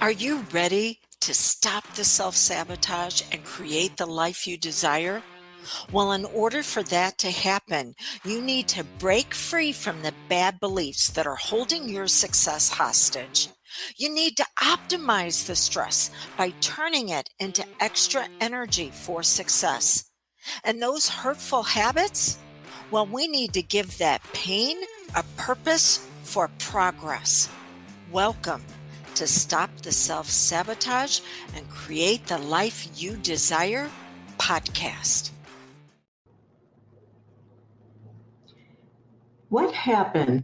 Are you ready to stop the self-sabotage and create the life you desire? Well, in order for that to happen, you need to break free from the bad beliefs that are holding your success hostage. You need to optimize the stress by turning it into extra energy for success. And those hurtful habits? Well, we need to give that pain a purpose for progress. Welcome to Stop the Self-Sabotage and Create the Life You Desire podcast. What happened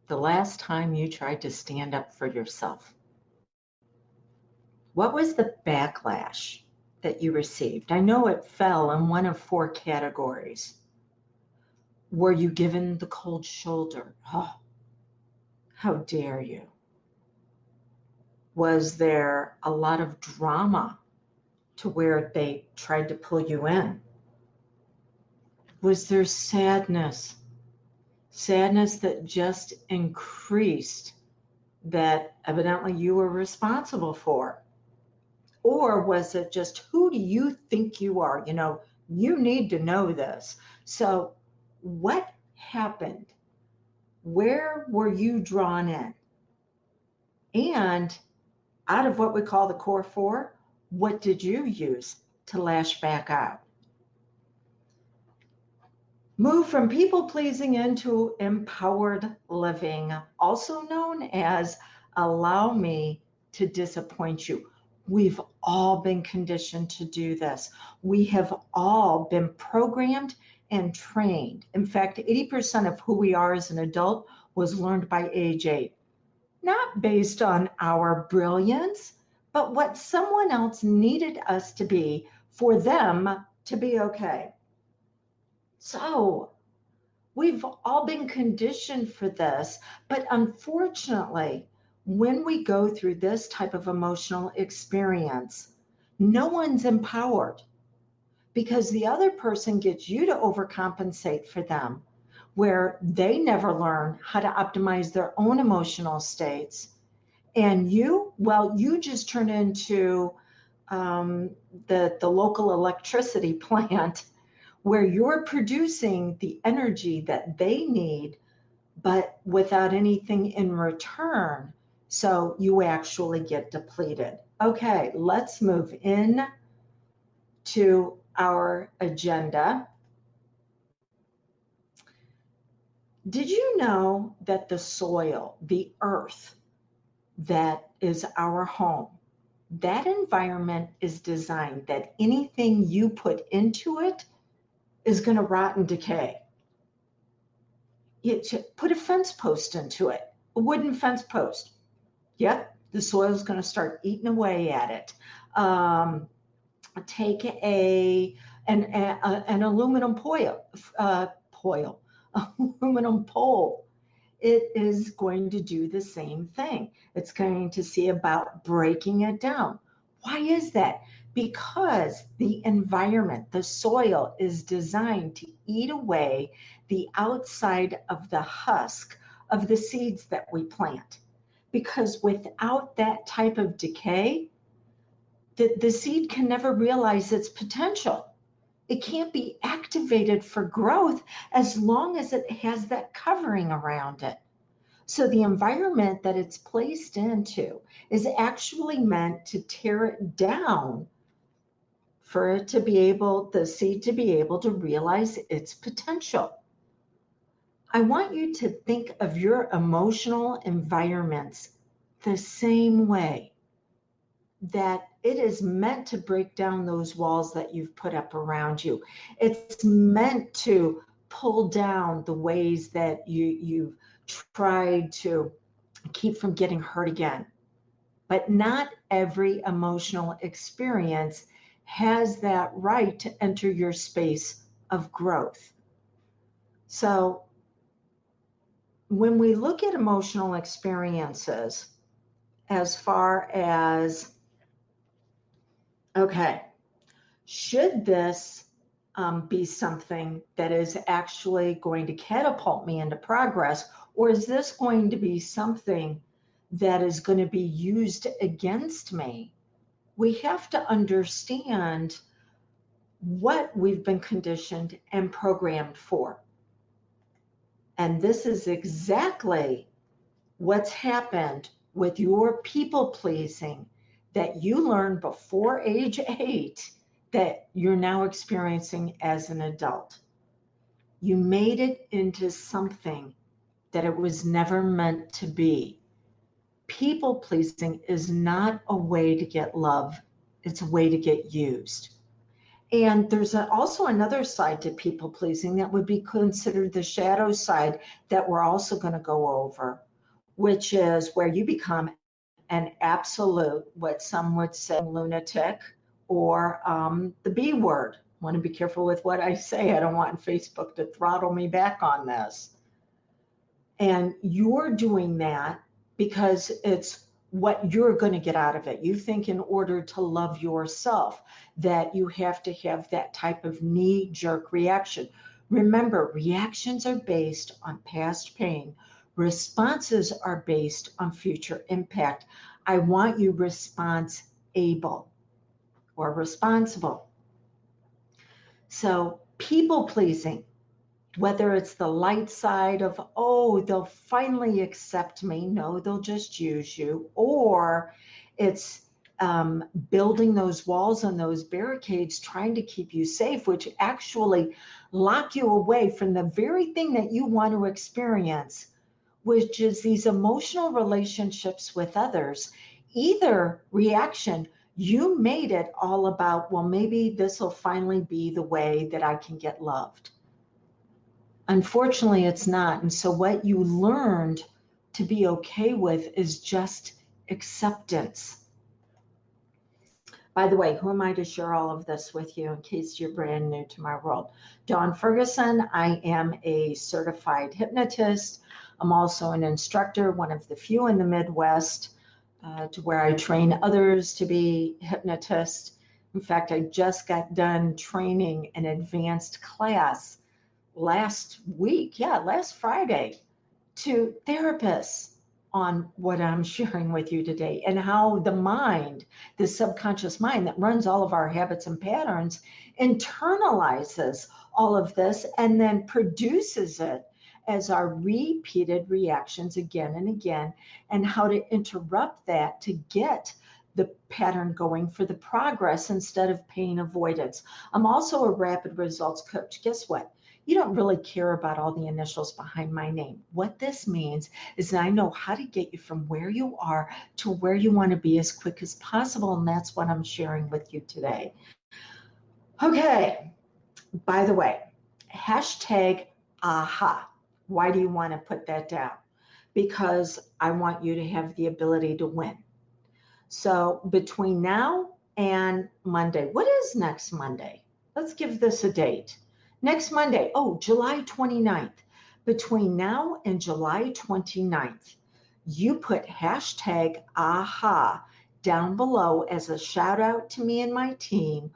the last time you tried to stand up for yourself? What was the backlash that you received? I know it fell in one of 4 categories. Were you given the cold shoulder? Oh, how dare you? Was there a lot of drama to where they tried to pull you in? Was there sadness? Sadness that just increased that evidently you were responsible for? Or was it just, who do you think you are? You need to know this. So what happened? Where were you drawn in? And out of what we call the core 4, what did you use to lash back out? Move from people pleasing into empowered living, also known as allow me to disappoint you. We've all been conditioned to do this. We have all been programmed and trained. In fact, 80% of who we are as an adult was learned by age 8. Not based on our brilliance, but what someone else needed us to be for them to be okay. So we've all been conditioned for this, but unfortunately, when we go through this type of emotional experience, no one's empowered because the other person gets you to overcompensate for them, where they never learn how to optimize their own emotional states. And you just turn into the local electricity plant where you're producing the energy that they need, but without anything in return. So you actually get depleted. Okay, let's move in to our agenda. Did you know that the soil, the earth that is our home, that environment is designed that anything you put into it is going to rot and decay? You put a fence post into it, a wooden fence post. Yep, the soil is going to start eating away at it. Take an aluminum aluminum pole. It is going to do the same thing. It's going to see about breaking it down. Why is that? Because the environment, the soil, is designed to eat away the outside of the husk of the seeds that we plant. Because without that type of decay, the seed can never realize its potential. It can't be activated for growth as long as it has that covering around it. So the environment that it's placed into is actually meant to tear it down for it to be able, the seed to be able to realize its potential. I want you to think of your emotional environments the same way, that it is meant to break down those walls that you've put up around you. It's meant to pull down the ways that you've tried to keep from getting hurt again. But not every emotional experience has that right to enter your space of growth. So when we look at emotional experiences, as far as, okay, should this be something that is actually going to catapult me into progress, or is this going to be something that is going to be used against me. We have to understand what we've been conditioned and programmed for. And this is exactly what's happened with your people pleasing that you learned before age 8 that you're now experiencing as an adult. You made it into something that it was never meant to be. People pleasing is not a way to get love, it's a way to get used. And there's also another side to people pleasing that would be considered the shadow side that we're also going to go over, which is where you become an absolute, what some would say, lunatic, or the B word. I want to be careful with what I say. I don't want Facebook to throttle me back on this. And you're doing that because it's what you're going to get out of it. You think in order to love yourself that you have to have that type of knee-jerk reaction. Remember, reactions are based on past pain. Responses are based on future impact. I want you response-able or responsible. So people-pleasing, whether it's the light side of, oh, they'll finally accept me, no, they'll just use you, or it's building those walls and those barricades, trying to keep you safe, which actually lock you away from the very thing that you want to experience, which is these emotional relationships with others. Either reaction, you made it all about, well, maybe this will finally be the way that I can get loved. Unfortunately, it's not. And so what you learned to be okay with is just acceptance. By the way, who am I to share all of this with you in case you're brand new to my world? Dawn Ferguson. I am a certified hypnotist. I'm also an instructor, one of the few in the Midwest to where I train others to be hypnotists. In fact, I just got done training an advanced class last Friday, to therapists on what I'm sharing with you today and how the mind, the subconscious mind that runs all of our habits and patterns, internalizes all of this and then produces it as our repeated reactions again and again, and how to interrupt that to get the pattern going for the progress instead of pain avoidance. I'm also a rapid results coach. Guess what? You don't really care about all the initials behind my name. What this means is that I know how to get you from where you are to where you want to be as quick as possible. And that's what I'm sharing with you today. Okay, by the way, hashtag aha. Why do you want to put that down? Because I want you to have the ability to win. So between now and Monday, what is next Monday? Let's give this a date. Next Monday, July 29th. Between now and July 29th, you put hashtag AHA down below as a shout out to me and my team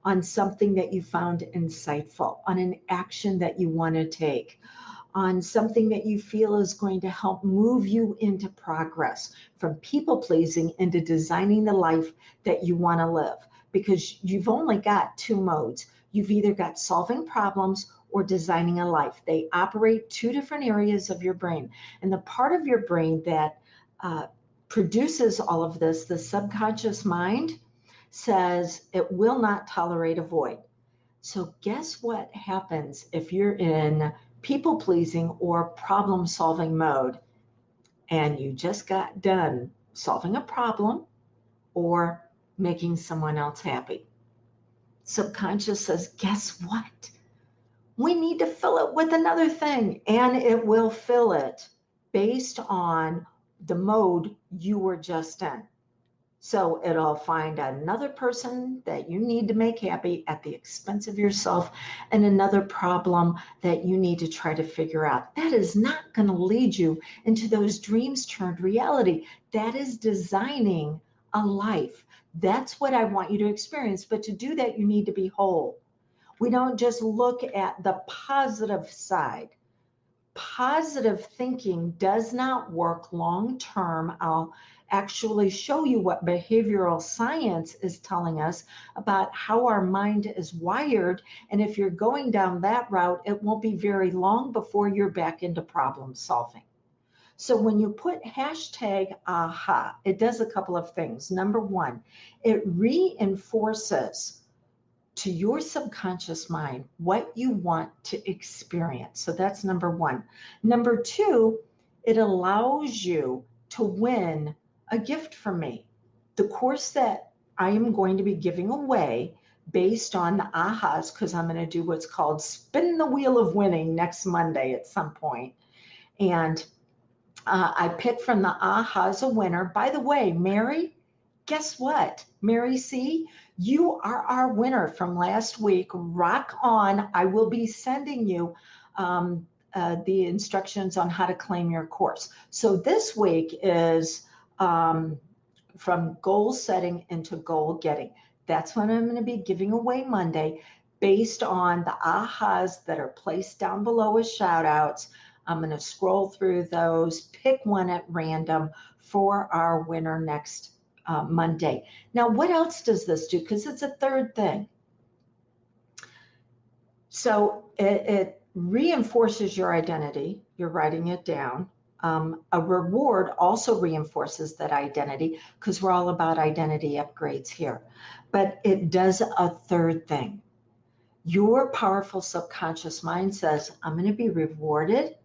on something that you found insightful, on an action that you want to take, on something that you feel is going to help move you into progress, from people pleasing into designing the life that you want to live. Because you've only got two modes. You've either got solving problems or designing a life. They operate two different areas of your brain. And the part of your brain that produces all of this, the subconscious mind, says it will not tolerate a void. So guess what happens if you're in people pleasing or problem solving mode and you just got done solving a problem or making someone else happy? Subconscious says, guess what? We need to fill it with another thing, and it will fill it based on the mode you were just in. So it'll find another person that you need to make happy at the expense of yourself and another problem that you need to try to figure out. That is not going to lead you into those dreams turned reality. That is designing a life. That's what I want you to experience. But to do that, you need to be whole. We don't just look at the positive side. positive thinking does not work long term. I'll actually show you what behavioral science is telling us about how our mind is wired. And if you're going down that route, it won't be very long before you're back into problem solving. So when you put hashtag aha, it does a couple of things. Number one, it reinforces to your subconscious mind what you want to experience. So that's number one. Number two, it allows you to win a gift from me. The course that I am going to be giving away based on the ahas, because I'm going to do what's called spin the wheel of winning next Monday at some point. And I picked from the ahas a winner. By the way, Mary, guess what? Mary C., you are our winner from last week. Rock on. I will be sending you the instructions on how to claim your course. So this week is from goal setting into goal getting. That's what I'm going to be giving away Monday based on the ahas that are placed down below as shout outs. I'm going to scroll through those, pick one at random for our winner next Monday. Now, what else does this do? Because it's a third thing. So it reinforces your identity. You're writing it down. A reward also reinforces that identity because we're all about identity upgrades here. But it does a third thing. Your powerful subconscious mind says, I'm going to be rewarded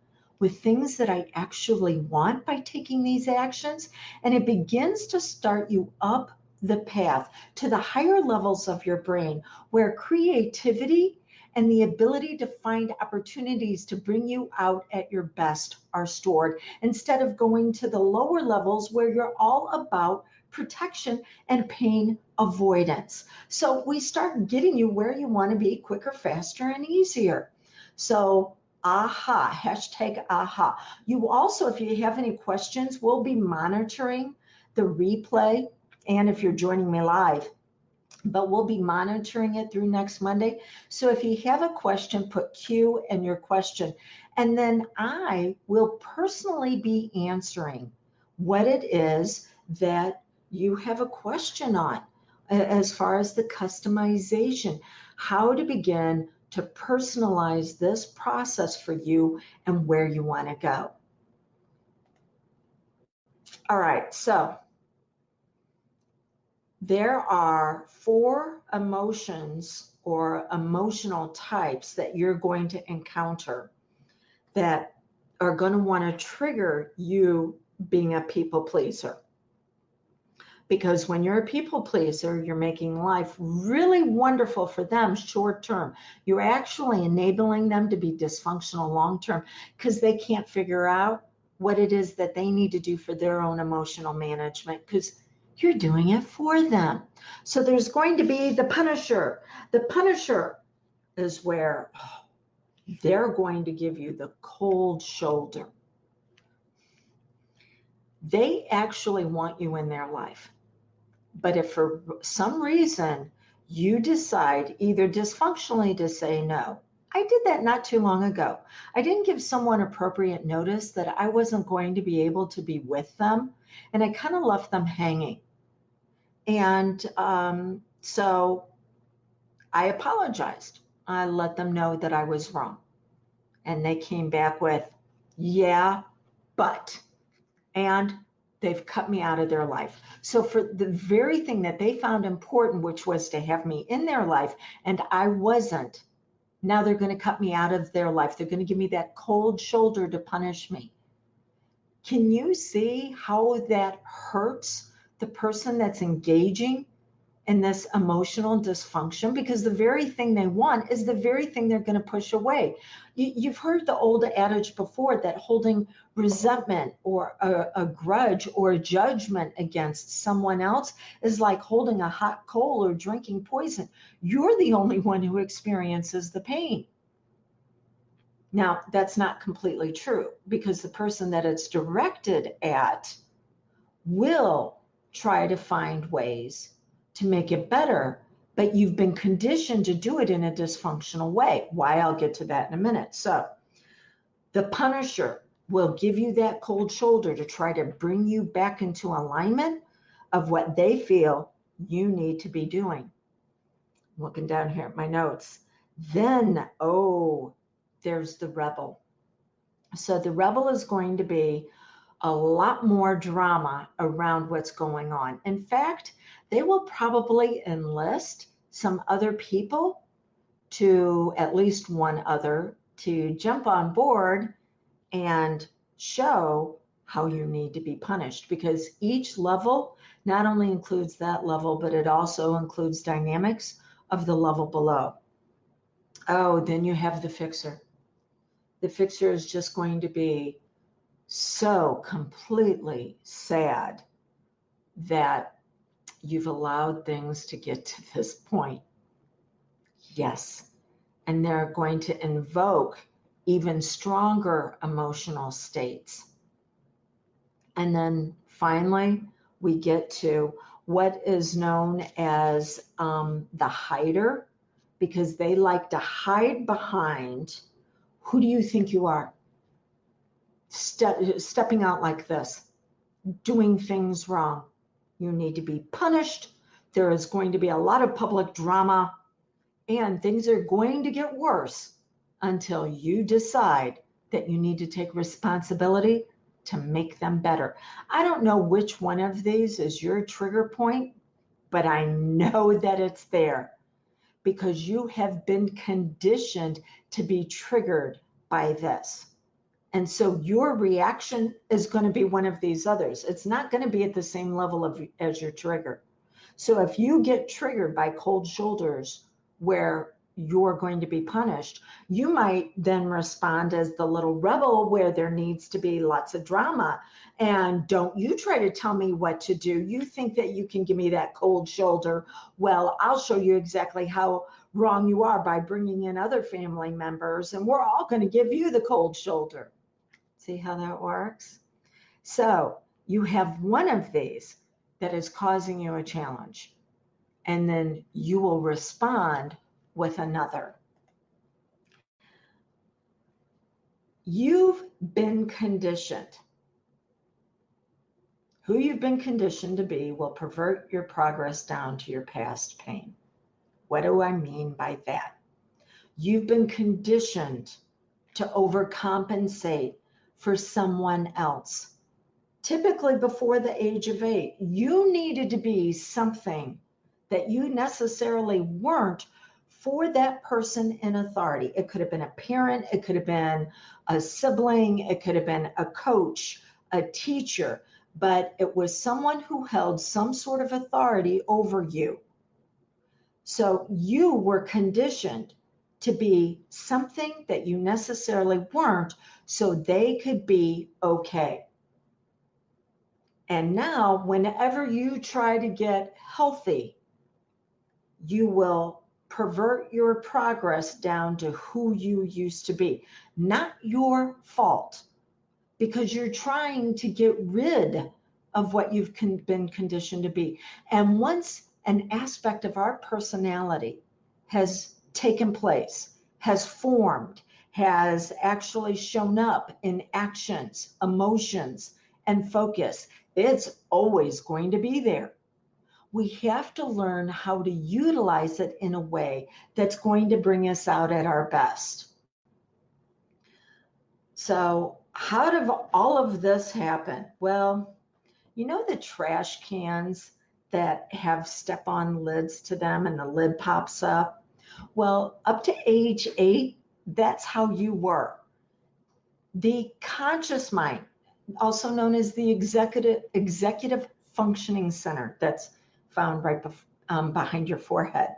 with things that I actually want by taking these actions. And it begins to start you up the path to the higher levels of your brain where creativity and the ability to find opportunities to bring you out at your best are stored instead of going to the lower levels where you're all about protection and pain avoidance. So we start getting you where you want to be quicker, faster, and easier. So aha, hashtag aha. You also, if you have any questions, we'll be monitoring the replay. And if you're joining me live, but we'll be monitoring it through next Monday. So if you have a question, put Q in your question. And then I will personally be answering what it is that you have a question on as far as the customization, how to begin to personalize this process for you and where you want to go. All right, so there are 4 emotions or emotional types that you're going to encounter that are going to want to trigger you being a people pleaser. Because when you're a people pleaser, you're making life really wonderful for them short term. You're actually enabling them to be dysfunctional long term because they can't figure out what it is that they need to do for their own emotional management because you're doing it for them. So there's going to be the Punisher. The Punisher is where they're going to give you the cold shoulder. They actually want you in their life. But if for some reason you decide either dysfunctionally to say no, I did that not too long ago. I didn't give someone appropriate notice that I wasn't going to be able to be with them, and I kind of left them hanging. And so I apologized. I let them know that I was wrong. And they came back with, yeah, but, and they've cut me out of their life. So for the very thing that they found important, which was to have me in their life, and I wasn't, now they're going to cut me out of their life. They're going to give me that cold shoulder to punish me. Can you see how that hurts the person that's engaging in this emotional dysfunction? Because the very thing they want is the very thing they're going to push away. You've heard the old adage before that holding resentment or a grudge or a judgment against someone else is like holding a hot coal or drinking poison. You're the only one who experiences the pain. Now, that's not completely true because the person that it's directed at will try to find ways to make it better, but you've been conditioned to do it in a dysfunctional way. Why? I'll get to that in a minute. So The punisher will give you that cold shoulder to try to bring you back into alignment of what they feel you need to be doing. Looking down here at my notes. Then, there's the rebel. So the rebel is going to be a lot more drama around what's going on. In fact, they will probably enlist some other people, to at least one other, to jump on board and show how you need to be punished, because each level not only includes that level, but it also includes dynamics of the level below. Then you have the fixer. The fixer is just going to be so completely sad that you've allowed things to get to this point. Yes. And they're going to invoke even stronger emotional states. And then finally, we get to what is known as the hider, because they like to hide behind, who do you think you are? Stepping out like this, doing things wrong. You need to be punished. There is going to be a lot of public drama, and things are going to get worse until you decide that you need to take responsibility to make them better. I don't know which one of these is your trigger point, but I know that it's there because you have been conditioned to be triggered by this. And so your reaction is going to be one of these others. It's not going to be at the same level as your trigger. So if you get triggered by cold shoulders where you're going to be punished, you might then respond as the little rebel where there needs to be lots of drama. And don't you try to tell me what to do. You think that you can give me that cold shoulder. Well, I'll show you exactly how wrong you are by bringing in other family members, and we're all going to give you the cold shoulder. See how that works? So you have one of these that is causing you a challenge, and then you will respond with another. You've been conditioned. Who you've been conditioned to be will pervert your progress down to your past pain. What do I mean by that? You've been conditioned to overcompensate for someone else. Typically before the age of 8, you needed to be something that you necessarily weren't for that person in authority. It could have been a parent, it could have been a sibling, it could have been a coach, a teacher, but it was someone who held some sort of authority over you. So you were conditioned to be something that you necessarily weren't so they could be okay. And now, whenever you try to get healthy, you will pervert your progress down to who you used to be. Not your fault, because you're trying to get rid of what you've been conditioned to be. And once an aspect of our personality has taken place, has formed, has actually shown up in actions, emotions, and focus, it's always going to be there. We have to learn how to utilize it in a way that's going to bring us out at our best. So how did all of this happen? Well, you know the trash cans that have step-on lids to them and the lid pops up? Well, up to age 8, that's how you were. The conscious mind, also known as the executive functioning center, that's found right behind your forehead.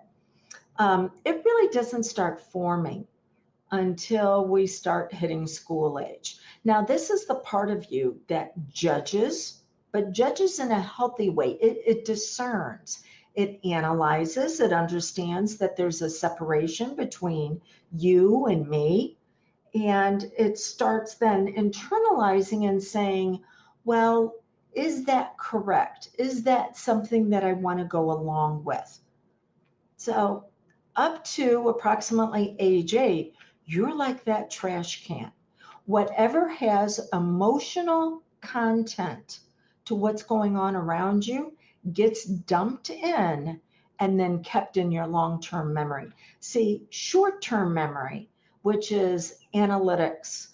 It really doesn't start forming until we start hitting school age. Now, this is the part of you that judges, but judges in a healthy way. It discerns, it analyzes, it understands that there's a separation between you and me. And it starts then internalizing and saying, well, is that correct? Is that something that I want to go along with? So up to approximately age 8, you're like that trash can. Whatever has emotional content to what's going on around you gets dumped in and then kept in your long-term memory. See, short-term memory, which is analytics,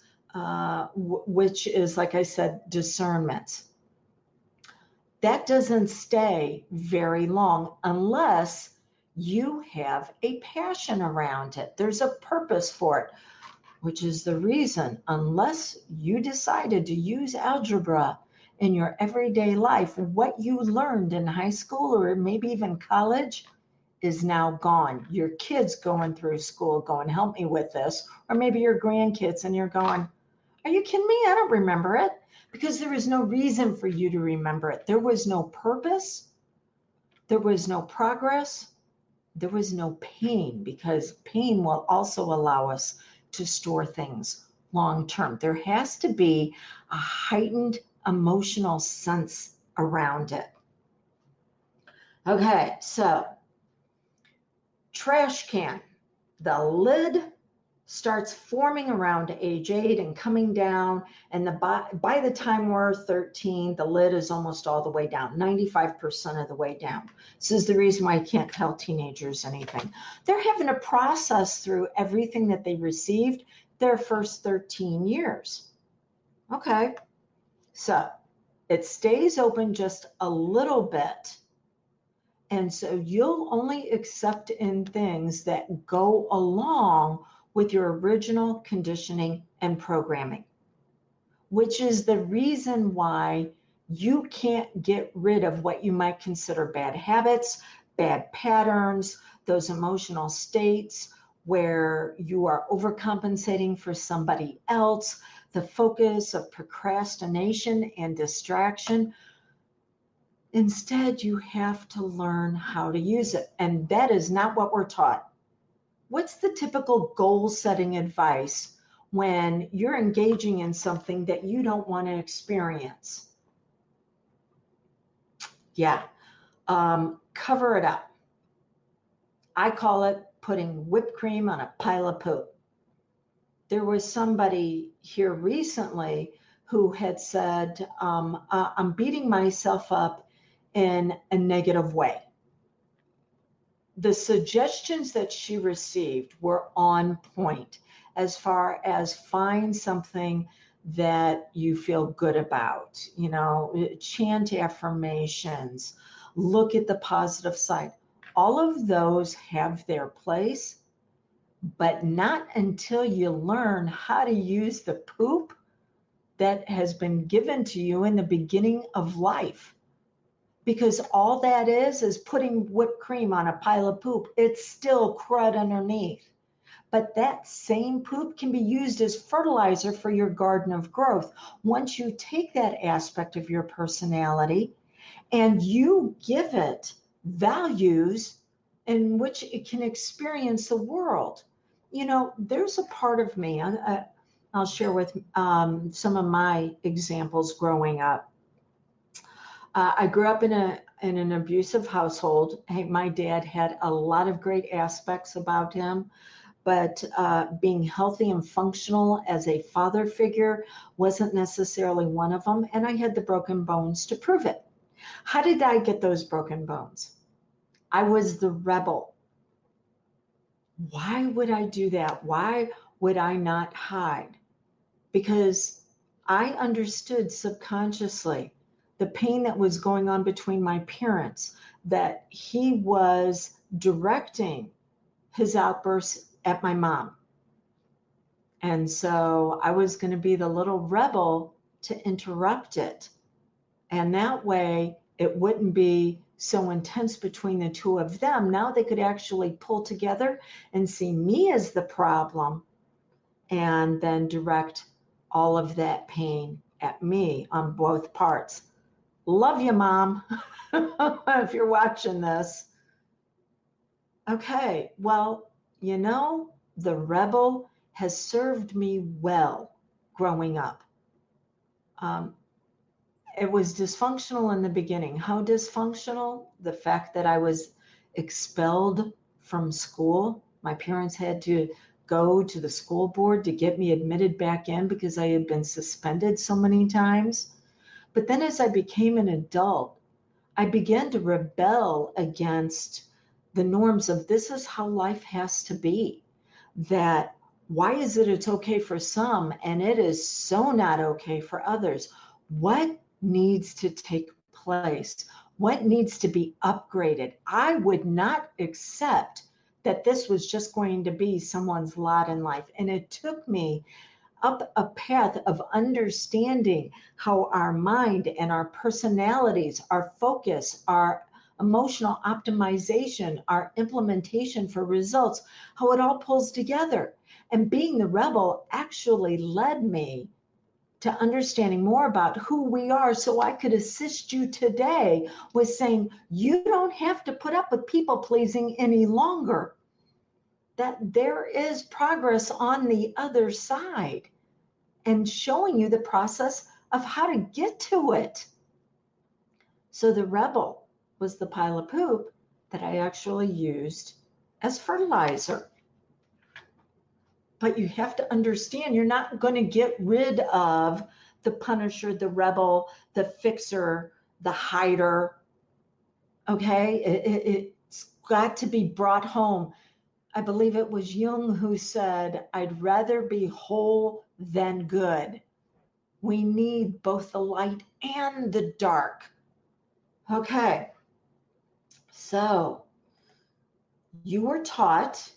which is, like I said, discernment, that doesn't stay very long unless you have a passion around it. There's a purpose for it, which is the reason, unless you decided to use algebra in your everyday life, what you learned in high school or maybe even college is now gone. Your kids going through school going, help me with this, or maybe your grandkids, and you're going, are you kidding me? I don't remember it. Because there is no reason for you to remember it. There was no purpose. There was no progress. There was no pain, because pain will also allow us to store things long term. There has to be a heightened emotional sense around it. Okay, so trash can, the lid starts forming around age 8 and coming down, and by the time we're 13, the lid is almost all the way down, 95% of the way down. This is the reason why I can't tell teenagers anything. They're having to process through everything that they received their first 13 years. Okay, so it stays open just a little bit, and so you'll only accept in things that go along with your original conditioning and programming, which is the reason why you can't get rid of what you might consider bad habits, bad patterns, those emotional states where you are overcompensating for somebody else, the focus of procrastination and distraction. Instead, you have to learn how to use it. And that is not what we're taught. What's the typical goal setting advice when you're engaging in something that you don't want to experience? Yeah, cover it up. I call it putting whipped cream on a pile of poop. There was somebody here recently who had said, I'm beating myself up in a negative way. The suggestions that she received were on point as far as find something that you feel good about, chant affirmations, look at the positive side. All of those have their place, but not until you learn how to use the poop that has been given to you in the beginning of life. Because all that is putting whipped cream on a pile of poop. It's still crud underneath. But that same poop can be used as fertilizer for your garden of growth. Once you take that aspect of your personality and you give it values in which it can experience the world. There's a part of me, I'll share with some of my examples growing up. I grew up in an abusive household. Hey, my dad had a lot of great aspects about him, but being healthy and functional as a father figure wasn't necessarily one of them. And I had the broken bones to prove it. How did I get those broken bones? I was the rebel. Why would I do that? Why would I not hide? Because I understood subconsciously the pain that was going on between my parents, that he was directing his outbursts at my mom. And so I was going to be the little rebel to interrupt it. And that way it wouldn't be so intense between the two of them. Now they could actually pull together and see me as the problem and then direct all of that pain at me on both parts. Love you, Mom, if you're watching this. Okay, well, the rebel has served me well growing up. It was dysfunctional in the beginning. How dysfunctional? The fact that I was expelled from school. My parents had to go to the school board to get me admitted back in because I had been suspended so many times. But then as I became an adult, I began to rebel against the norms of this is how life has to be. That why is it it's okay for some and it is so not okay for others? What needs to take place? What needs to be upgraded? I would not accept that this was just going to be someone's lot in life. And it took me up a path of understanding how our mind and our personalities, our focus, our emotional optimization, our implementation for results, how it all pulls together. And being the rebel actually led me to understanding more about who we are so I could assist you today with saying, you don't have to put up with people pleasing any longer. That there is progress on the other side and showing you the process of how to get to it. So the rebel was the pile of poop that I actually used as fertilizer. But you have to understand, you're not going to get rid of the punisher, the rebel, the fixer, the hider. Okay, it's got to be brought home. I believe it was Jung who said, I'd rather be whole than good. We need both the light and the dark. Okay, so you were taught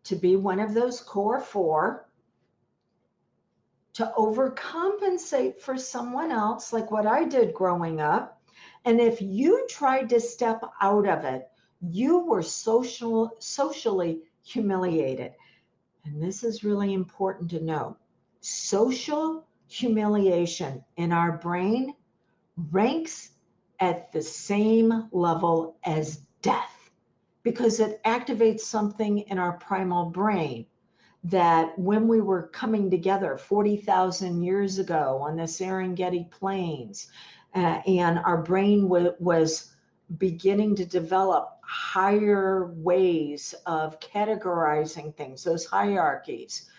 to be one of those core four, to overcompensate for someone else, like what I did growing up. And if you tried to step out of it, you were socially humiliated. And this is really important to know. Social humiliation in our brain ranks at the same level as death because it activates something in our primal brain that when we were coming together 40,000 years ago on the Serengeti Plains, and our brain was beginning to develop higher ways of categorizing things, those hierarchies.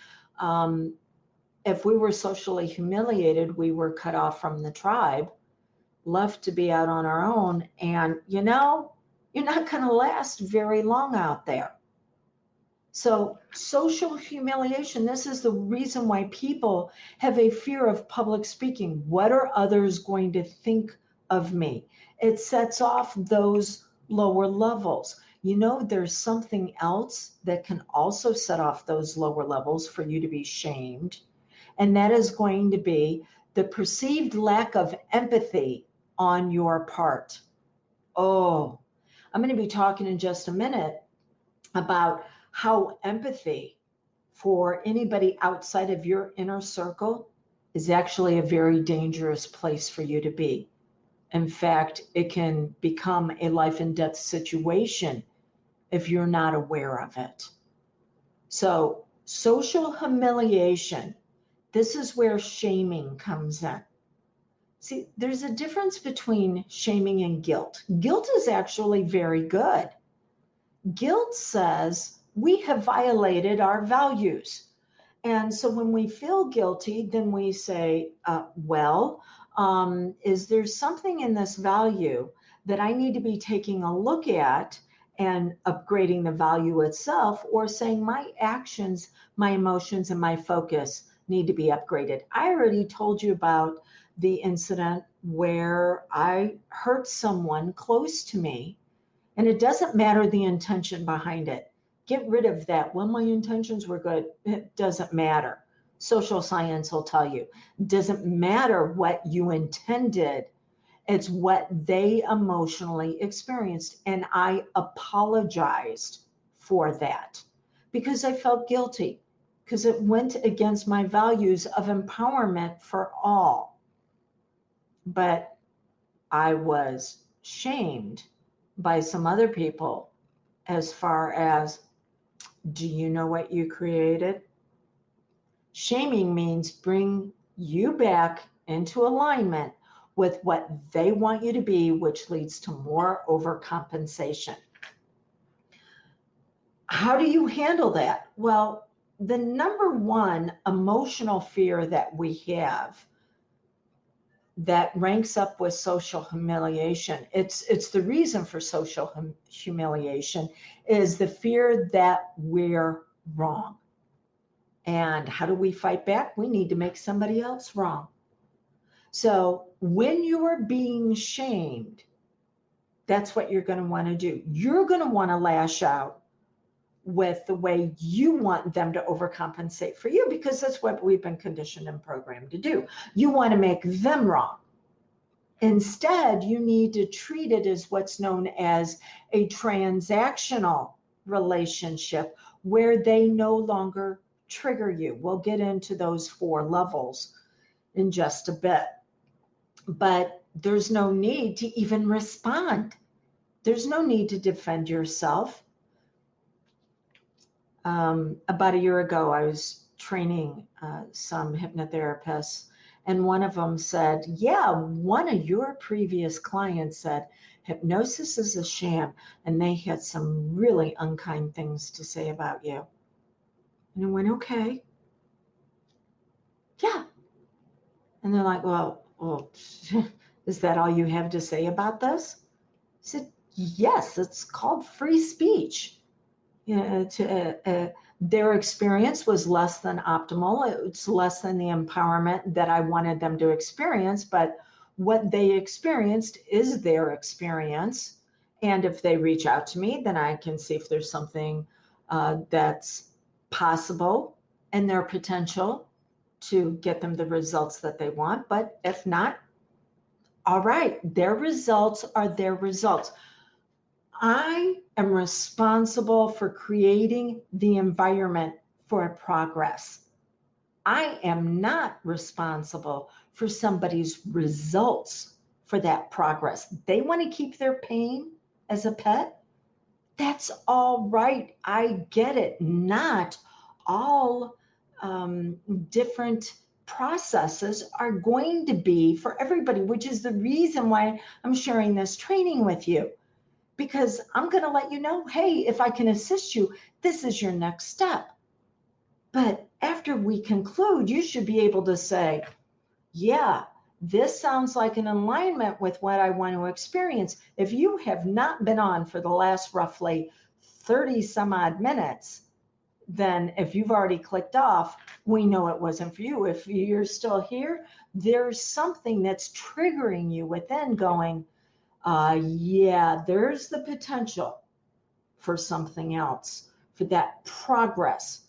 If we were socially humiliated, we were cut off from the tribe, left to be out on our own. And you're not going to last very long out there. So social humiliation, this is the reason why people have a fear of public speaking. What are others going to think of me? It sets off those lower levels. There's something else that can also set off those lower levels for you to be shamed. And that is going to be the perceived lack of empathy on your part. Oh, I'm going to be talking in just a minute about how empathy for anybody outside of your inner circle is actually a very dangerous place for you to be. In fact, it can become a life and death situation if you're not aware of it. So, social humiliation, this is where shaming comes in. See, there's a difference between shaming and guilt. Guilt is actually very good. Guilt says we have violated our values. And so when we feel guilty, then we say, is there something in this value that I need to be taking a look at and upgrading the value itself, or saying my actions, my emotions, and my focus need to be upgraded? I already told you about the incident where I hurt someone close to me, and it doesn't matter the intention behind it. Get rid of that. Well, my intentions were good. It doesn't matter. Social science will tell you. It doesn't matter what you intended. It's what they emotionally experienced. And I apologized for that because I felt guilty, because it went against my values of empowerment for all. But I was shamed by some other people as far as, do you know what you created? Shaming means bring you back into alignment with what they want you to be, which leads to more overcompensation. How do you handle that? Well, the number one emotional fear that we have that ranks up with social humiliation, it's the reason for social humiliation, is the fear that we're wrong. And how do we fight back? We need to make somebody else wrong. So when you are being shamed, that's what you're going to want to do. You're going to want to lash out with the way you want them to overcompensate for you, because that's what we've been conditioned and programmed to do. You want to make them wrong. Instead, you need to treat it as what's known as a transactional relationship where they no longer trigger you. We'll get into those 4 levels in just a bit. But there's no need to even respond. There's no need to defend yourself. About a year ago, I was training some hypnotherapists, and one of them said, yeah, one of your previous clients said, hypnosis is a sham, and they had some really unkind things to say about you. And I went, okay. Yeah. And they're like, well, is that all you have to say about this? I said, yes, it's called free speech. Their experience was less than optimal. It's less than the empowerment that I wanted them to experience, but what they experienced is their experience. And if they reach out to me, then I can see if there's something that's possible and their potential to get them the results that they want. But if not, all right, their results are their results. I am responsible for creating the environment for progress. I am not responsible for somebody's results for that progress. They want to keep their pain as a pet. That's all right. I get it. Not all different processes are going to be for everybody, which is the reason why I'm sharing this training with you. Because I'm going to let you know, hey, if I can assist you, this is your next step. But after we conclude, you should be able to say, yeah, this sounds like an alignment with what I want to experience. If you have not been on for the last roughly 30 some odd minutes, then if you've already clicked off, we know it wasn't for you. If you're still here, there's something that's triggering you within going, yeah, there's the potential for something else, for that progress.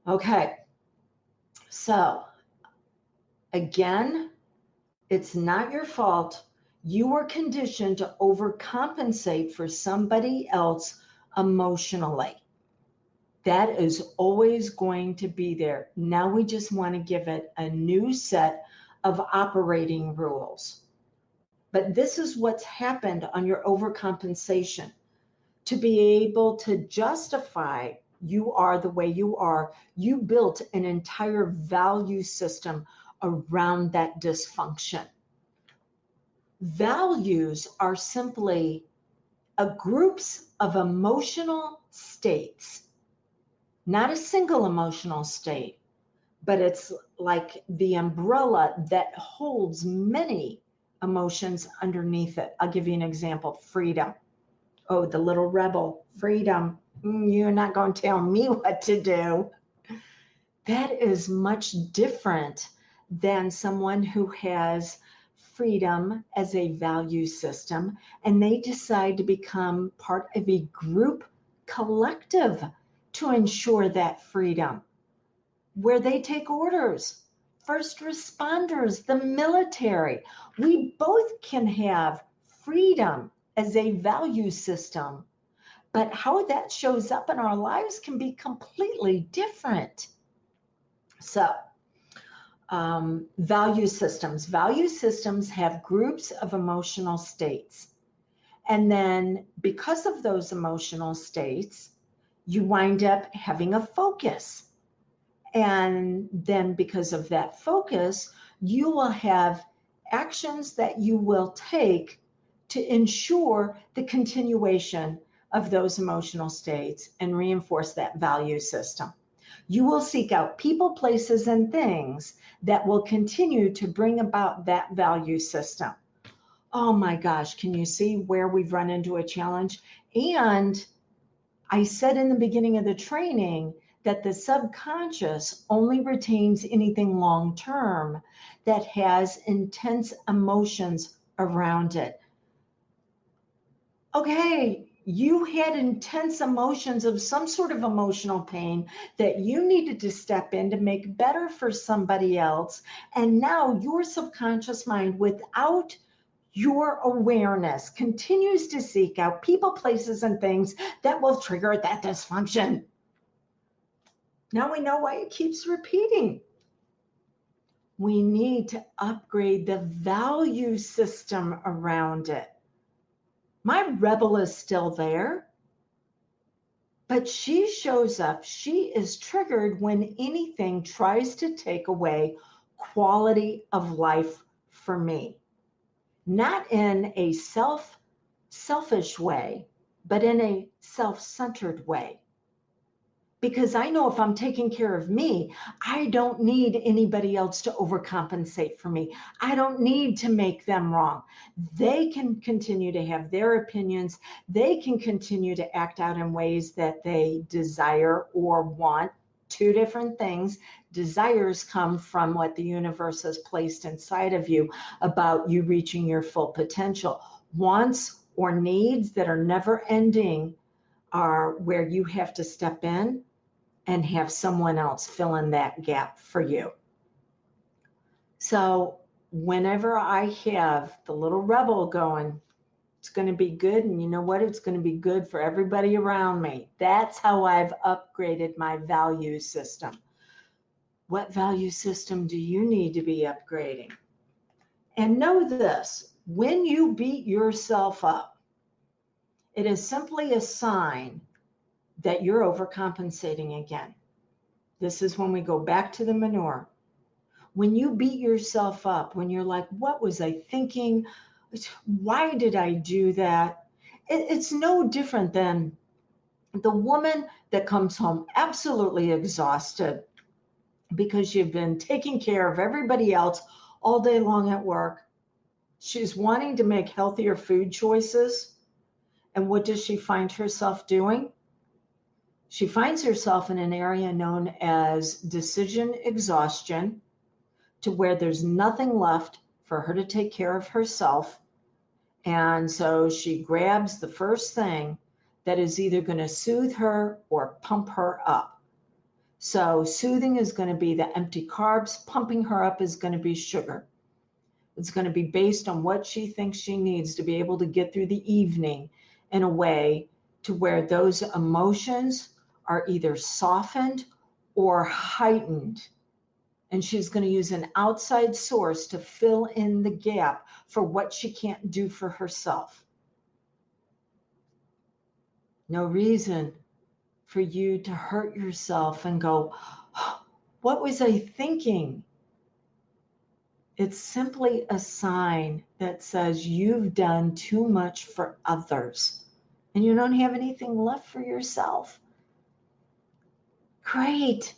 Okay, so again, it's not your fault. You were conditioned to overcompensate for somebody else emotionally. That is always going to be there. Now we just want to give it a new set of operating rules. But this is what's happened on your overcompensation. To be able to justify you are the way you are, you built an entire value system around that dysfunction. Values are simply groups of emotional states, not a single emotional state, but it's like the umbrella that holds many emotions underneath it. I'll give you an example. Freedom. Oh, the little rebel. Freedom. You're not going to tell me what to do. That is much different than someone who has freedom as a value system and they decide to become part of a group collective to ensure that freedom, where they take orders. First responders, the military. We both can have freedom as a value system, but how that shows up in our lives can be completely different. So, value systems. Value systems have groups of emotional states. And then because of those emotional states, you wind up having a focus. And then because of that focus, you will have actions that you will take to ensure the continuation of those emotional states and reinforce that value system. You will seek out people, places, and things that will continue to bring about that value system. Oh my gosh, can you see where we've run into a challenge? And I said in the beginning of the training that the subconscious only retains anything long term that has intense emotions around it. Okay, you had intense emotions of some sort of emotional pain that you needed to step in to make better for somebody else. And now your subconscious mind, without your awareness, continues to seek out people, places, and things that will trigger that dysfunction. Now we know why it keeps repeating. We need to upgrade the value system around it. My rebel is still there, but she shows up. She is triggered when anything tries to take away quality of life for me. Not in a selfish way, but in a self-centered way. Because I know if I'm taking care of me, I don't need anybody else to overcompensate for me. I don't need to make them wrong. They can continue to have their opinions. They can continue to act out in ways that they desire or want. Two different things. Desires come from what the universe has placed inside of you about you reaching your full potential. Wants or needs that are never ending are where you have to step in and have someone else fill in that gap for you. So whenever I have the little rebel going, it's going to be good. And you know what? It's going to be good for everybody around me. That's how I've upgraded my value system. What value system do you need to be upgrading? And know this, when you beat yourself up, it is simply a sign that you're overcompensating again. This is when we go back to the manure. When you beat yourself up, when you're like, what was I thinking? Why did I do that? It's no different than the woman that comes home absolutely exhausted because you've been taking care of everybody else all day long at work. She's wanting to make healthier food choices. And what does she find herself doing? She finds herself in an area known as decision exhaustion, to where there's nothing left for her to take care of herself. And so she grabs the first thing that is either going to soothe her or pump her up. So soothing is going to be the empty carbs. Pumping her up is going to be sugar. It's going to be based on what she thinks she needs to be able to get through the evening in a way to where those emotions are either softened or heightened. And she's going to use an outside source to fill in the gap for what she can't do for herself. No reason for you to hurt yourself and go, oh, what was I thinking? It's simply a sign that says you've done too much for others and you don't have anything left for yourself. Great.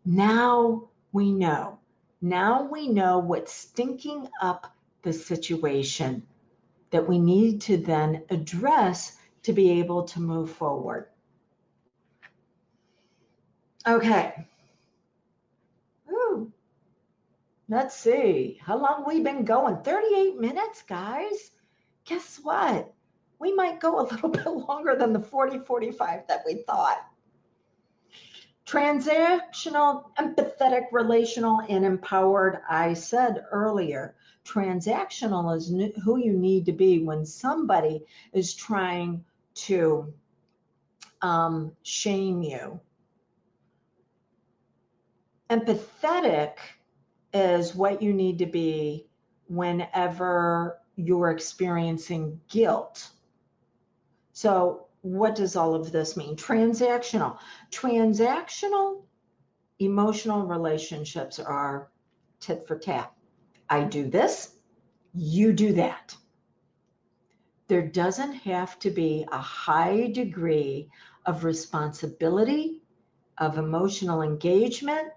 Now we know. Now we know what's stinking up the situation that we need to then address to be able to move forward. Okay. Ooh. Let's see. How long have we been going? 38 minutes, guys. Guess what? We might go a little bit longer than the 45 that we thought. Transactional, empathetic, relational, and empowered. I said earlier, transactional is who you need to be when somebody is trying to shame you. Empathetic is what you need to be whenever you're experiencing guilt. So what does all of this mean? Transactional. Transactional emotional relationships are tit for tat. I do this, you do that. There doesn't have to be a high degree of responsibility, of emotional engagement.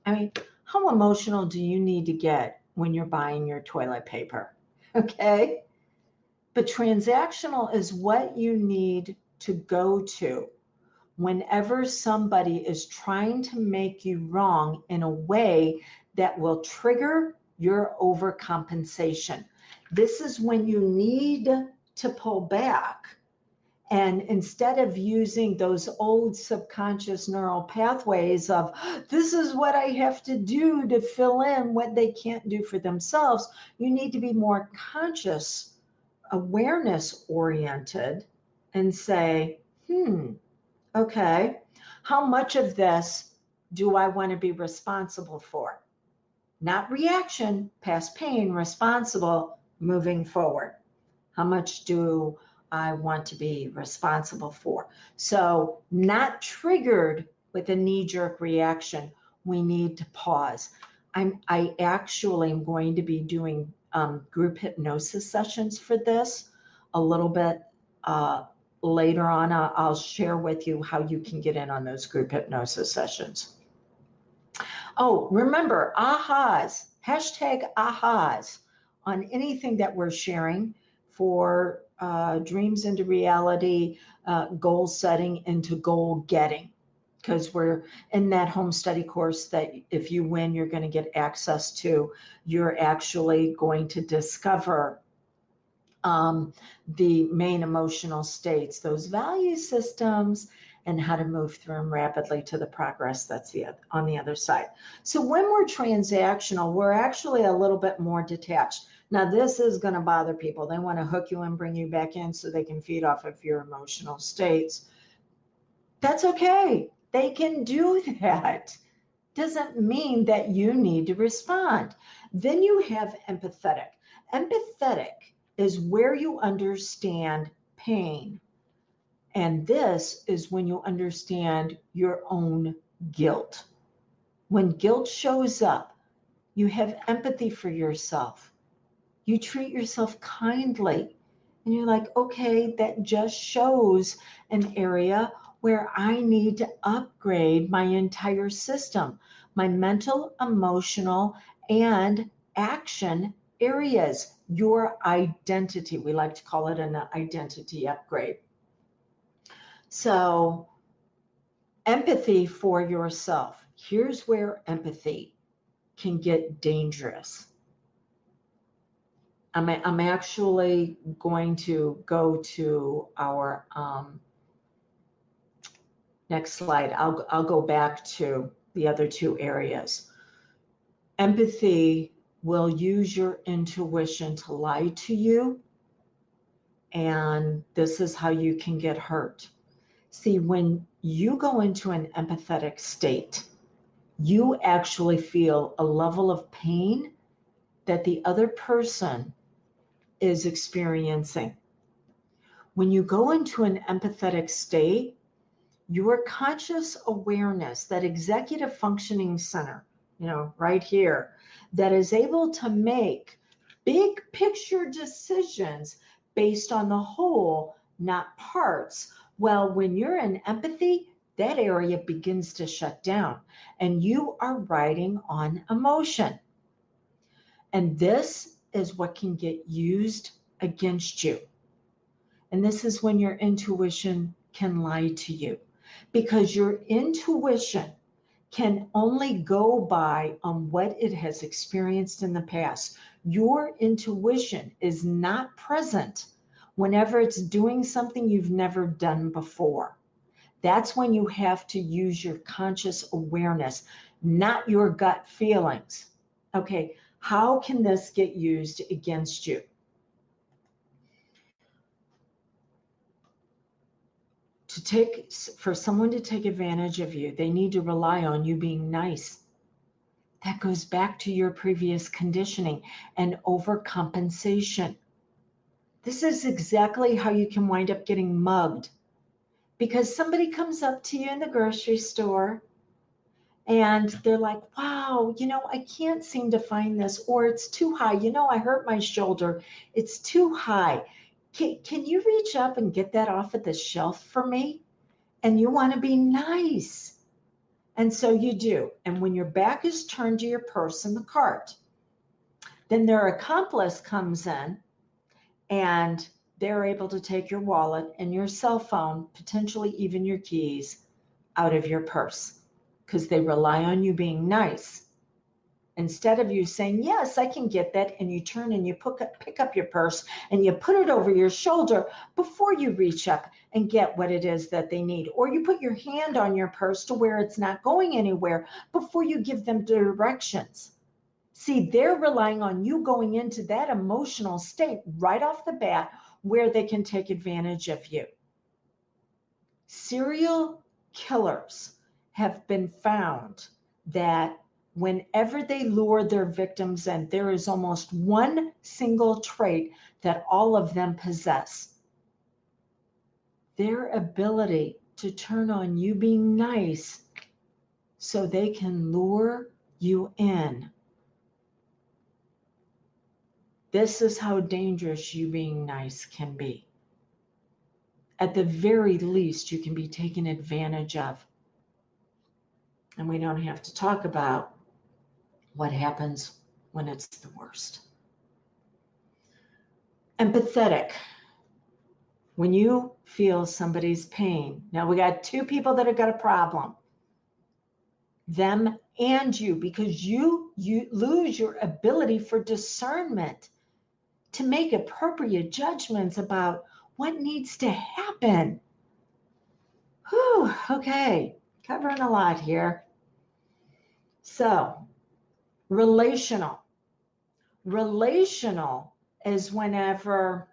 I mean, how emotional do you need to get when you're buying your toilet paper? Okay. But transactional is what you need to go to whenever somebody is trying to make you wrong in a way that will trigger your overcompensation. This is when you need to pull back. And instead of using those old subconscious neural pathways of, this is what I have to do to fill in what they can't do for themselves, you need to be more conscious, awareness oriented, and say, okay, how much of this do I want to be responsible for? Not reaction, past pain, responsible, moving forward. How much do I want to be responsible for? So, not triggered with a knee-jerk reaction, we need to pause. I actually am going to be doing group hypnosis sessions for this a little bit later on. I'll share with you how you can get in on those group hypnosis sessions. Oh, remember, ahas, hashtag ahas on anything that we're sharing for dreams into reality, goal setting into goal getting. Because we're in that home study course that if you win, you're going to get access to. You're actually going to discover the main emotional states, those value systems, and how to move through them rapidly to the progress that's on the other side. So when we're transactional, we're actually a little bit more detached. Now, this is going to bother people. They want to hook you and bring you back in so they can feed off of your emotional states. That's okay. They can do that. Doesn't mean that you need to respond. Then you have empathetic. Empathetic is where you understand pain. And this is when you understand your own guilt. When guilt shows up, you have empathy for yourself. You treat yourself kindly. And you're like, okay, that just shows an area where I need to upgrade my entire system, my mental, emotional, and action areas, your identity. We like to call it an identity upgrade. So, empathy for yourself. Here's where empathy can get dangerous. I'm actually going to go to our next slide. I'll go back to the other two areas. Empathy will use your intuition to lie to you, and this is how you can get hurt. See, when you go into an empathetic state, you actually feel a level of pain that the other person is experiencing. When you go into an empathetic state, your conscious awareness, that executive functioning center, right here, that is able to make big picture decisions based on the whole, not parts. Well, when you're in empathy, that area begins to shut down and you are riding on emotion. And this is what can get used against you. And this is when your intuition can lie to you, because your intuition can only go by on what it has experienced in the past. Your intuition is not present whenever it's doing something you've never done before. That's when you have to use your conscious awareness, not your gut feelings. Okay, how can this get used against you? For someone to take advantage of you, they need to rely on you being nice. That goes back to your previous conditioning and overcompensation. This is exactly how you can wind up getting mugged, because somebody comes up to you in the grocery store and they're like, wow, I can't seem to find this, or it's too high. I hurt my shoulder. It's too high. Can you reach up and get that off of the shelf for me? And you want to be nice. And so you do. And when your back is turned to your purse in the cart, then their accomplice comes in and they're able to take your wallet and your cell phone, potentially even your keys, out of your purse because they rely on you being nice. Instead of you saying, yes, I can get that, and you turn and you pick up your purse and you put it over your shoulder before you reach up and get what it is that they need. Or you put your hand on your purse to where it's not going anywhere before you give them directions. See, they're relying on you going into that emotional state right off the bat where they can take advantage of you. Serial killers have been found that whenever they lure their victims in, there is almost one single trait that all of them possess. Their ability to turn on you being nice so they can lure you in. This is how dangerous you being nice can be. At the very least, you can be taken advantage of. And we don't have to talk about what happens when it's the worst. Empathetic. When you feel somebody's pain. Now we got two people that have got a problem. Them and you, because you lose your ability for discernment to make appropriate judgments about what needs to happen. Whew, okay, covering a lot here. So, relational. Relational is whenever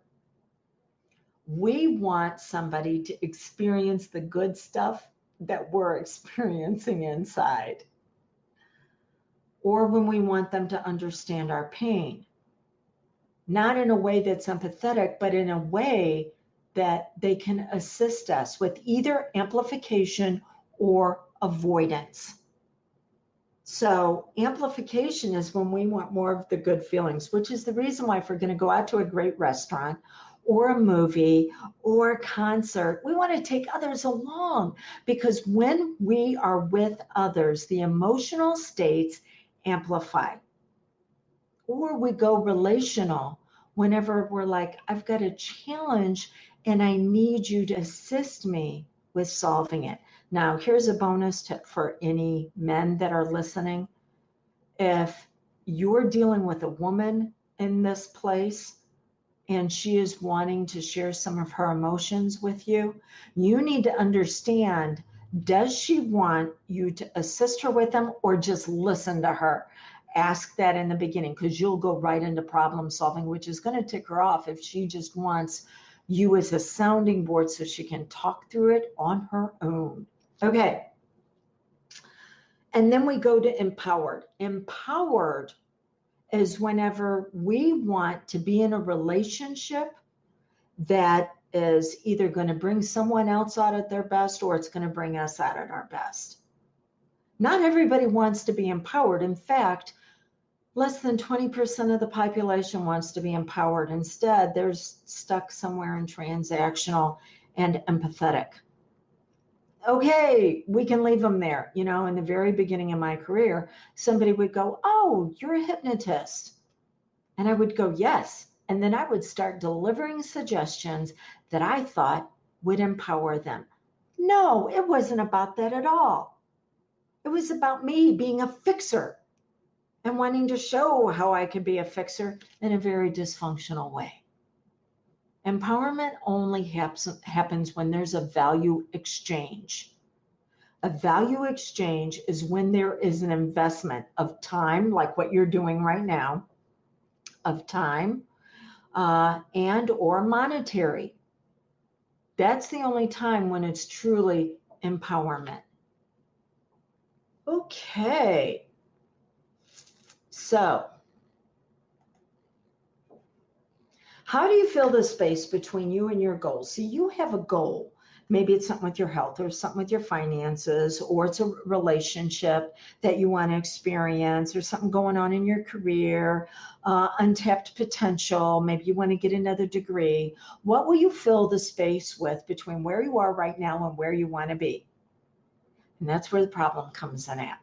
we want somebody to experience the good stuff that we're experiencing inside, or when we want them to understand our pain. Not in a way that's empathetic, but in a way that they can assist us with either amplification or avoidance. So amplification is when we want more of the good feelings, which is the reason why if we're going to go out to a great restaurant or a movie or a concert, we want to take others along, because when we are with others, the emotional states amplify. Or we go relational whenever we're like, I've got a challenge and I need you to assist me with solving it. Now, here's a bonus tip for any men that are listening. If you're dealing with a woman in this place and she is wanting to share some of her emotions with you, you need to understand, does she want you to assist her with them or just listen to her? Ask that in the beginning, because you'll go right into problem solving, which is going to tick her off if she just wants you as a sounding board so she can talk through it on her own. Okay. And then we go to empowered. Empowered is whenever we want to be in a relationship that is either going to bring someone else out at their best or it's going to bring us out at our best. Not everybody wants to be empowered. In fact, less than 20% of the population wants to be empowered. Instead, they're stuck somewhere in transactional and empathetic. Okay, we can leave them there. You know, in the very beginning of my career, somebody would go, oh, you're a hypnotist. And I would go, yes. And then I would start delivering suggestions that I thought would empower them. No, it wasn't about that at all. It was about me being a fixer and wanting to show how I could be a fixer in a very dysfunctional way. Empowerment only happens when there's a value exchange. A value exchange is when there is an investment of time, like what you're doing right now, of time and or monetary. That's the only time when it's truly empowerment. Okay. So, how do you fill the space between you and your goals? See, you have a goal. Maybe it's something with your health or something with your finances, or it's a relationship that you want to experience, or something going on in your career, untapped potential. Maybe you want to get another degree. What will you fill the space with between where you are right now and where you want to be? And that's where the problem comes in at.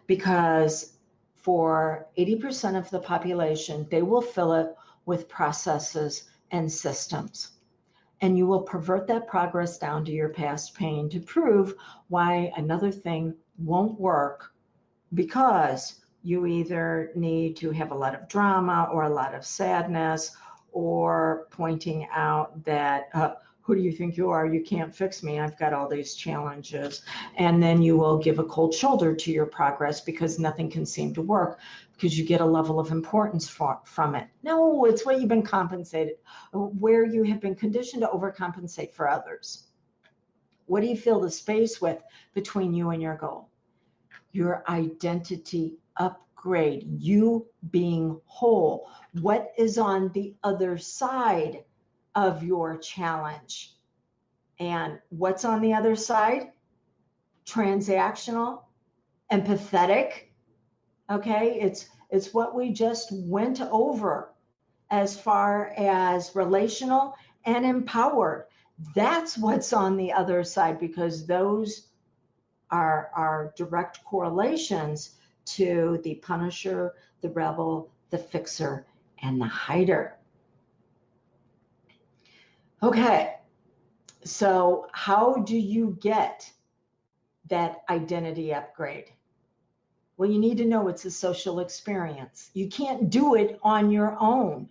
Because for 80% of the population, they will fill it with processes and systems. And you will pervert that progress down to your past pain to prove why another thing won't work, because you either need to have a lot of drama or a lot of sadness, or pointing out that, who do you think you are? You can't fix me. I've got all these challenges. And then you will give a cold shoulder to your progress because nothing can seem to work, because you get a level of importance from it. No, it's what you've been compensated, where you have been conditioned to overcompensate for others. What do you fill the space with between you and your goal? Your identity upgrade, you being whole. What is on the other side of your challenge? And what's on the other side? Transactional, empathetic. Okay, it's what we just went over as far as relational and empowered. That's what's on the other side, because those are direct correlations to the punisher, the rebel, the fixer, and the hider. Okay, so how do you get that identity upgrade? Well, you need to know it's a social experience. You can't do it on your own.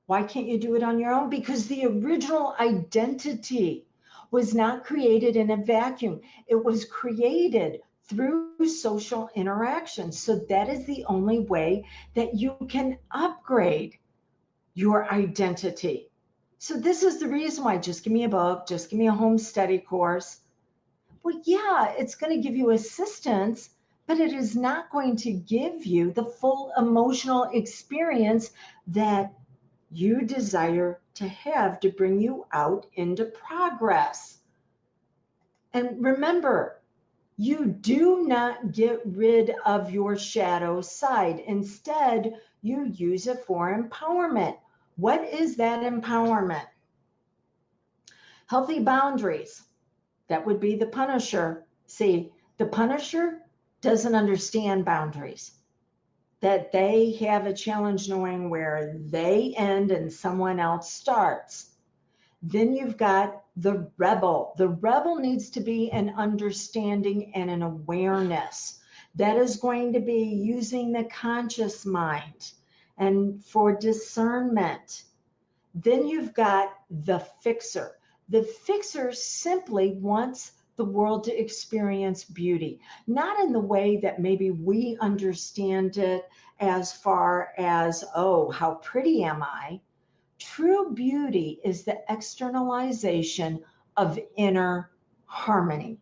Why can't you do it on your own? Because the original identity was not created in a vacuum. It was created through social interactions. So that is the only way that you can upgrade your identity. So this is the reason why, just give me a book, just give me a home study course. Well, yeah, it's going to give you assistance, but it is not going to give you the full emotional experience that you desire to have to bring you out into progress. And remember, you do not get rid of your shadow side. Instead, you use it for empowerment. What is that empowerment? Healthy boundaries. That would be the punisher. See, the punisher doesn't understand boundaries, that they have a challenge knowing where they end and someone else starts. Then you've got the rebel. The rebel needs to be an understanding and an awareness. That is going to be using the conscious mind and for discernment. Then you've got the fixer. The fixer simply wants the world to experience beauty, not in the way that maybe we understand it, as far as, oh, how pretty am I? True beauty is the externalization of inner harmony.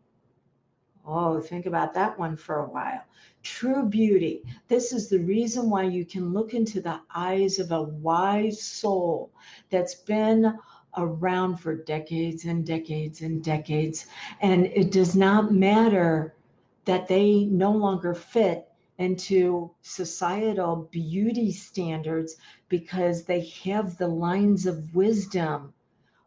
Oh, think about that one for a while. True beauty. This is the reason why you can look into the eyes of a wise soul that's been around for decades and decades and decades. And it does not matter that they no longer fit into societal beauty standards, because they have the lines of wisdom.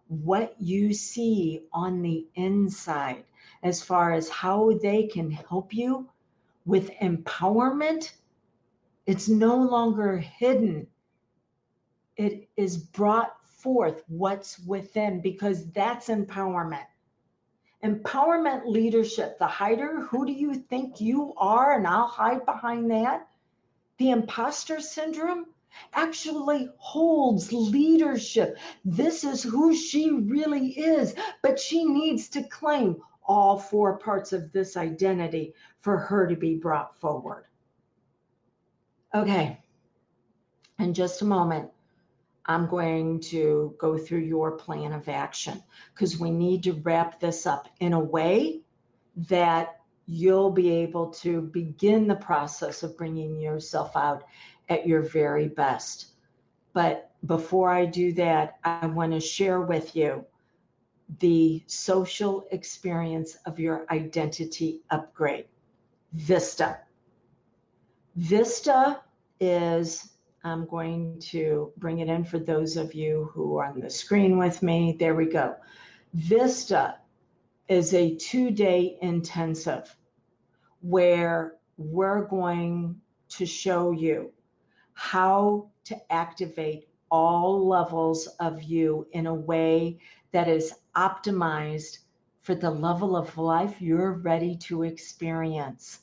What you see on the inside, as far as how they can help you with empowerment, it's no longer hidden. It is brought forth what's within, because that's empowerment. Empowerment leadership. The hider, who do you think you are? And I'll hide behind that. The imposter syndrome actually holds leadership. This is who she really is, but she needs to claim all four parts of this identity for her to be brought forward. Okay, in just a moment, I'm going to go through your plan of action, because we need to wrap this up in a way that you'll be able to begin the process of bringing yourself out at your very best. But before I do that, I want to share with you the social experience of your identity upgrade. Vista. Vista is, I'm going to bring it in for those of you who are on the screen with me. There we go. Vista is a 2-day intensive where we're going to show you how to activate all levels of you in a way that is optimized for the level of life you're ready to experience.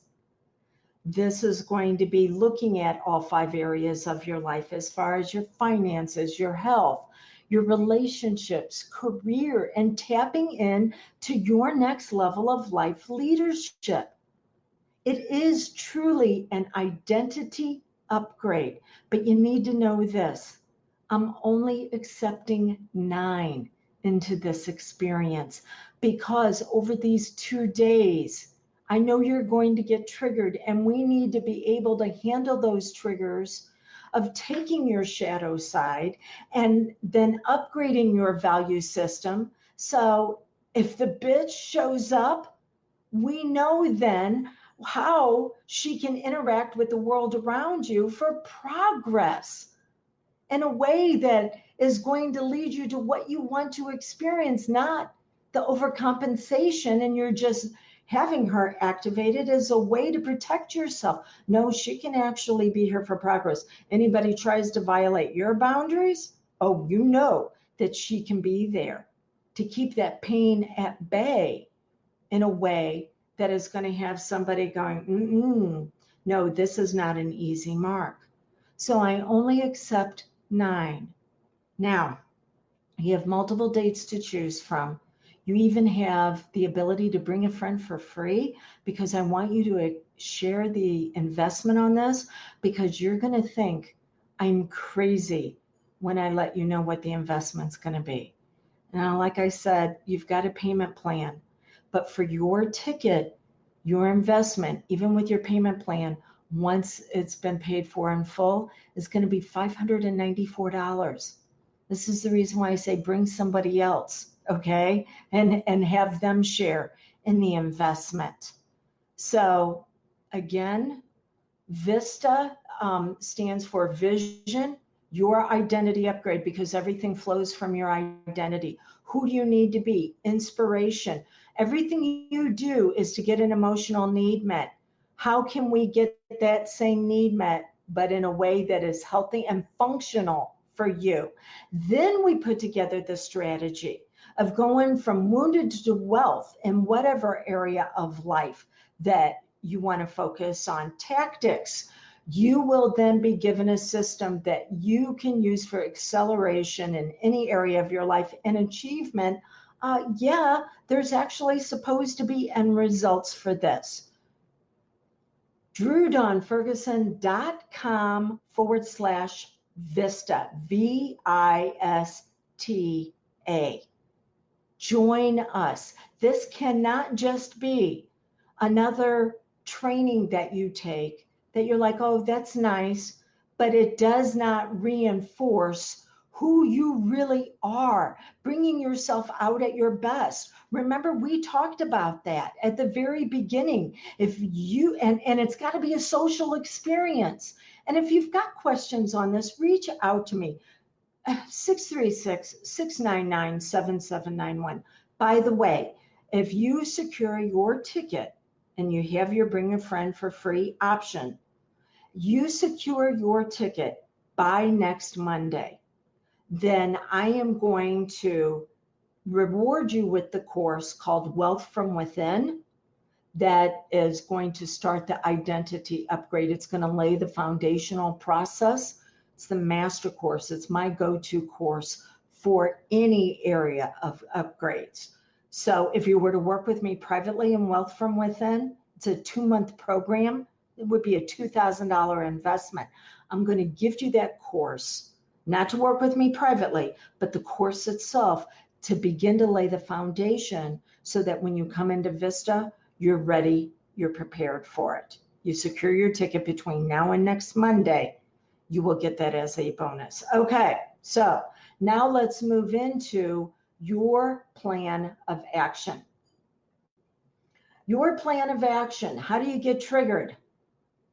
This is going to be looking at all 5 areas of your life as far as your finances, your health, your relationships, career, and tapping in to your next level of life leadership. It is truly an identity upgrade, but you need to know this. I'm only accepting 9 into this experience because over these 2 days, I know you're going to get triggered, and we need to be able to handle those triggers of taking your shadow side and then upgrading your value system. So if the bitch shows up, we know then how she can interact with the world around you for progress in a way that is going to lead you to what you want to experience, not the overcompensation, and you're just having her activated as a way to protect yourself. No, she can actually be here for progress. Anybody tries to violate your boundaries, oh, you know that she can be there to keep that pain at bay in a way that is going to have somebody going, no, this is not an easy mark. So I only accept 9. Now, you have multiple dates to choose from. You even have the ability to bring a friend for free, because I want you to share the investment on this, because you're going to think I'm crazy when I let you know what the investment's going to be. Now, like I said, you've got a payment plan, but for your ticket, your investment, even with your payment plan, once it's been paid for in full, is going to be $594. This is the reason why I say bring somebody else, okay? And have them share in the investment. So again, Vista stands for vision, your identity upgrade, because everything flows from your identity. Who do you need to be? Inspiration. Everything you do is to get an emotional need met. How can we get that same need met, but in a way that is healthy and functional for you? Then we put together the strategy of going from wounded to wealth in whatever area of life that you want to focus on. Tactics. You will then be given a system that you can use for acceleration in any area of your life and achievement. There's actually supposed to be end results for this. DrewDawnFerguson.com/Vista, VISTA. Join us. This cannot just be another training that you take that you're like, oh, that's nice, but it does not reinforce who you really are, bringing yourself out at your best. Remember, we talked about that at the very beginning. If you, and it's got to be a social experience. And if you've got questions on this, reach out to me. 636-699-7791. By the way, if you secure your ticket and you have your bring a friend for free option, you secure your ticket by next Monday, then I am going to reward you with the course called Wealth from Within. That is going to start the identity upgrade. It's going to lay the foundational process. It's the master course. It's my go-to course for any area of upgrades. So if you were to work with me privately in Wealth from Within, it's a 2-month program. It would be a $2,000 investment. I'm going to gift you that course, not to work with me privately, but the course itself to begin to lay the foundation so that when you come into Vista, you're ready, you're prepared for it. You secure your ticket between now and next Monday, you will get that as a bonus. Okay, so now let's move into your plan of action. Your plan of action. How do you get triggered?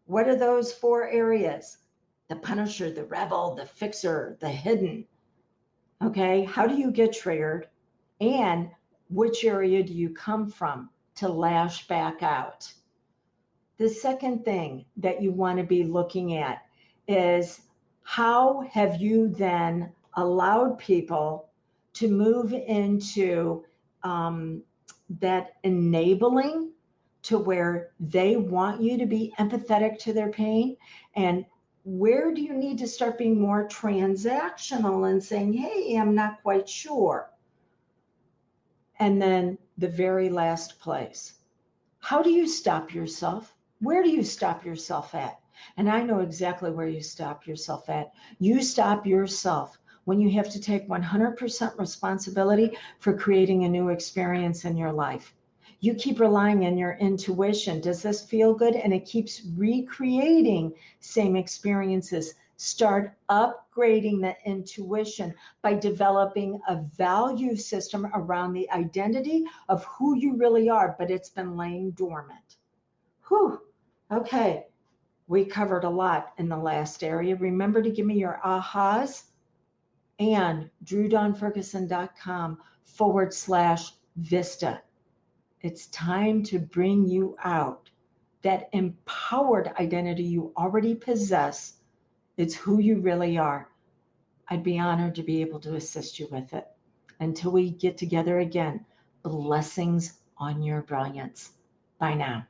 What are those 4 areas? The punisher, the rebel, the fixer, the hidden. Okay, how do you get triggered? And which area do you come from to lash back out? The second thing that you want to be looking at is how have you then allowed people to move into that enabling to where they want you to be empathetic to their pain, and where do you need to start being more transactional and saying, hey, I'm not quite sure. And then the very last place, how do you stop yourself? Where do you stop yourself at? And I know exactly where you stop yourself at. You stop yourself when you have to take 100% responsibility for creating a new experience in your life. You keep relying on your intuition. Does this feel good? And it keeps recreating same experiences. Start upgrading the intuition by developing a value system around the identity of who you really are, but it's been laying dormant. Whew. Okay. We covered a lot in the last area. Remember to give me your ahas and drewdawnferguson.com/Vista. It's time to bring you out that empowered identity you already possess. It's who you really are. I'd be honored to be able to assist you with it. Until we get together again, blessings on your brilliance. Bye now.